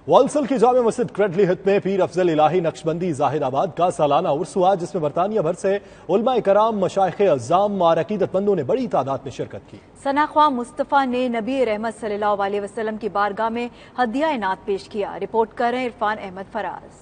والسل کی جامع مسجد کریڈلی ہت میں پیر افضل الہی نقشبندی زاہد آباد کا سالانہ عرس ہوا، جس میں برطانیہ بھر سے علماء کرام، مشائخ اعظام اور عقیدت مندوں نے بڑی تعداد میں شرکت کی۔ ثنا خواہ مصطفیٰ نے نبی رحمت صلی اللہ علیہ وسلم کی بارگاہ میں ہدیہ عنایت پیش کیا۔ رپورٹ کر رہے ہیں عرفان احمد فراز۔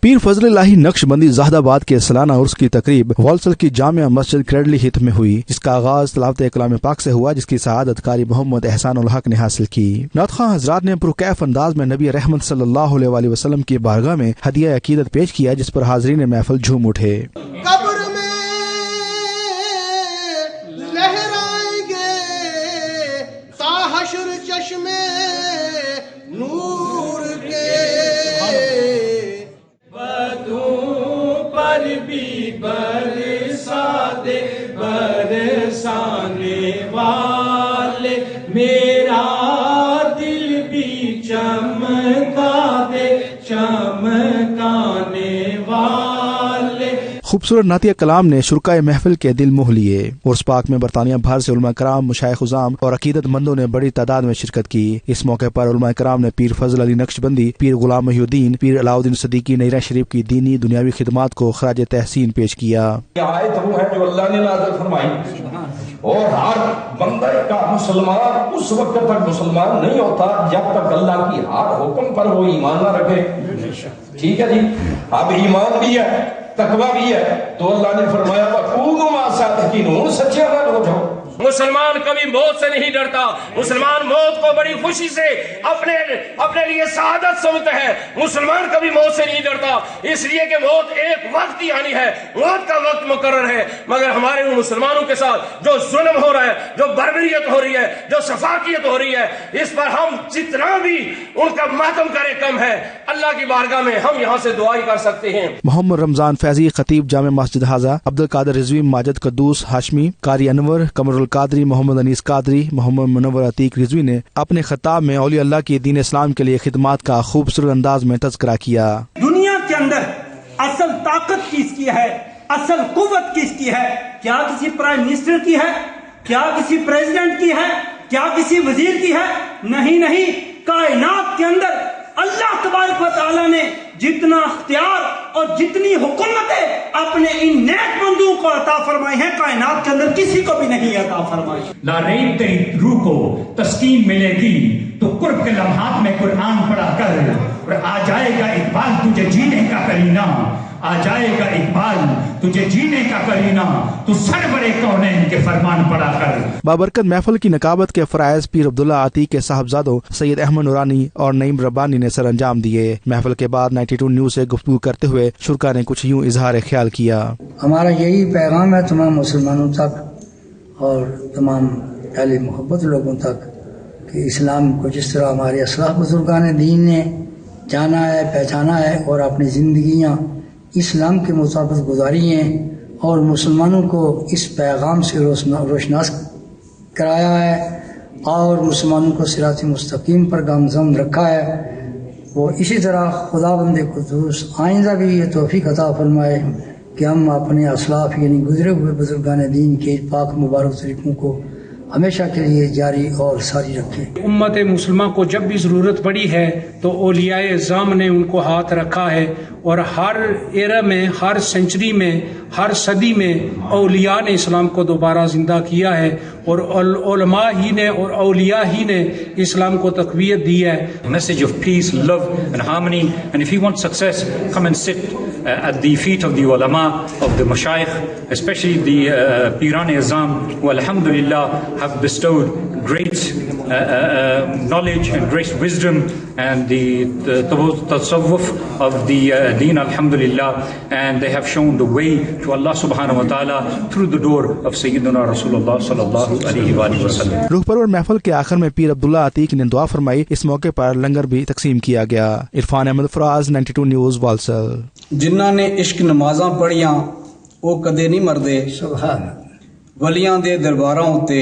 پیر فضل الہی نقشبندی زاہد آباد کے سالانہ عرس کی تقریب والسل کی جامع مسجد کریڈلی ہت میں ہوئی، جس کا آغاز تلاوت کلام پاک سے ہوا، جس کی سعادت قاری محمد احسان الحق نے حاصل کی۔ نعت خواہ حضرات نے پرکیف انداز میں نبی رحمت صلی اللہ علیہ وسلم کی بارگاہ میں ہدیہ عقیدت پیش کیا، جس پر حاضرین محفل جھوم اٹھے۔ قبر میں لہرائیں گے تا حشر چشمے نور کے، پر بھی برسا دے برسانے والے، میرا دل بھی چمکا دے چمکانے والے۔ خوبصورت نعتیہ کلام نے شرکائے محفل کے دل موہ لیے۔ عرس پاک میں برطانیہ بھر سے علماء کرام، مشائخ اعظام اور عقیدت مندوں نے بڑی تعداد میں شرکت کی۔ اس موقع پر علماء کرام نے پیر فضل علی نقشبندی، پیر غلام محی الدین، پیر علاء الدین صدیقی نیرہ شریف کی دینی دنیاوی خدمات کو خراج تحسین پیش کیا۔ یہ آیت وہ ہے جو اللہ نے نازل فرمائی، اور ہر بندہ کا مسلمان اس وقت تک مسلمان نہیں ہوتا جب تک اللہ کی ہر حکم پر وہ ایمان نہ رکھے۔ ٹھیک ہے جی، اب ایمان بھی ہے، تقویٰ بھی ہے، تو اللہ نے فرمایا وَكُونُوا مَعَ الصَّادِقِينَ، سچے عمل ہو جاؤ۔ مسلمان کبھی موت سے نہیں ڈرتا، مسلمان موت کو بڑی خوشی سے اپنے لیے سعادت سمجھتا ہے۔ مسلمان کبھی موت سے نہیں ڈرتا، اس لیے کہ موت ایک وقت ہی آنی ہے، موت کا وقت مقرر ہے۔ مگر ہمارے ان مسلمانوں کے ساتھ جو ظلم ہو رہا ہے، جو بربریت ہو رہی ہے، جو سفاکیت ہو رہی ہے، اس پر ہم جتنا بھی ان کا ماتم کرے کم ہے۔ اللہ کی بارگاہ میں ہم یہاں سے دعائی کر سکتے ہیں۔ محمد رمضان فیضی، خطیب جامع مسجد حاضہ، عبد القادر رضوی، ماجد قدوس ہاشمی، قاری انور، قمر القادری، محمد انیس قادری، محمد منور عتیق رضوی نے اپنے خطاب میں اولیاء اللہ کی دین اسلام کے لیے خدمات کا خوبصورت انداز میں تذکرہ کیا۔ دنیا کے اندر اصل طاقت کس کی ہے، اصل قوت کس کی ہے؟ کیا کسی پرائم منسٹر کی ہے؟ کیا کسی پریزیڈنٹ کی ہے؟ کیا کسی وزیر کی ہے؟ نہیں، کائنات کے اندر اللہ تبارک و تعالیٰ نے جتنا اختیار اور جتنی حکومتیں اپنے ان نیک بندوں کو عطا فرمائی ہیں، کائنات کے اندر کسی کو بھی نہیں عطا فرمائی۔ لا ریب تیری روح کو تسکین ملے گی تو قرب کے لمحات میں قرآن پڑھا کر، اور آ جائے گا اقبال تجھے جینے کا کرینہ، آ جائے گا اقبال تجھے جینے کا کرینہ، تو سرور کونین کے فرمان پڑھا کر۔ بابرکت محفل کی نقابت کے فرائض پیر عبداللہ عتیق کے صاحبزادوں سید احمد نورانی اور نعیم ربانی نے سر انجام دیے۔ محفل کے بعد 92 نیوز سے گفتگو کرتے ہوئے شرکا نے کچھ یوں اظہار خیال کیا۔ ہمارا یہی پیغام ہے تمام مسلمانوں تک اور تمام اہل محبت لوگوں تک کہ اسلام کو جس طرح ہمارے اسلاف بزرگان دین نے جانا ہے، پہچانا ہے اور اپنی زندگیاں اسلام کے مطابق گزاری ہیں، اور مسلمانوں کو اس پیغام سے روشناس کرایا ہے اور مسلمانوں کو صراط مستقیم پر گامزن رکھا ہے، وہ اسی طرح خدا بند قدوس آئندہ بھی یہ توفیق عطا فرمائے کہ ہم اپنے اسلاف یعنی گزرے ہوئے بزرگان دین کے پاک مبارک طریقوں کو ہمیشہ کے لیے جاری اور ساری رکھے۔ امت مسلمہ کو جب بھی ضرورت پڑی ہے تو اولیاء اعظام نے ان کو ہاتھ رکھا ہے، اور ہر ایرا میں، ہر سینچری میں، ہر صدی میں اولیاء نے اسلام کو دوبارہ زندہ کیا ہے، اور علماء ہی نے اور اولیاء ہی نے اسلام کو تقویت دی ہے۔ Message of peace, love and harmony, and if you want success, come and sit at the feet of the ulama, of the mashayikh, especially the Piran Azam, who alhamdulillah have bestowed great knowledge and great wisdom and the tasawwuf of the deen, alhamdulillah, and they have shown the way to Allah subhanahu wa ta'ala through the door of Sayyidina Rasulullah sallallahu alaihi wa sallam۔ روح پرور محفل کے آخر میں پیر عبداللہ عتیق نے دعا فرمائی۔ اس موقع پر لنگر بھی تقسیم کیا گیا۔ عرفان احمد فراز، 92 نیوز، والسل۔ جنہاں نے عشق نمازاں پڑھیاں وہ کدے نہیں مردے، سبحان ولیاں دے درباراں اتے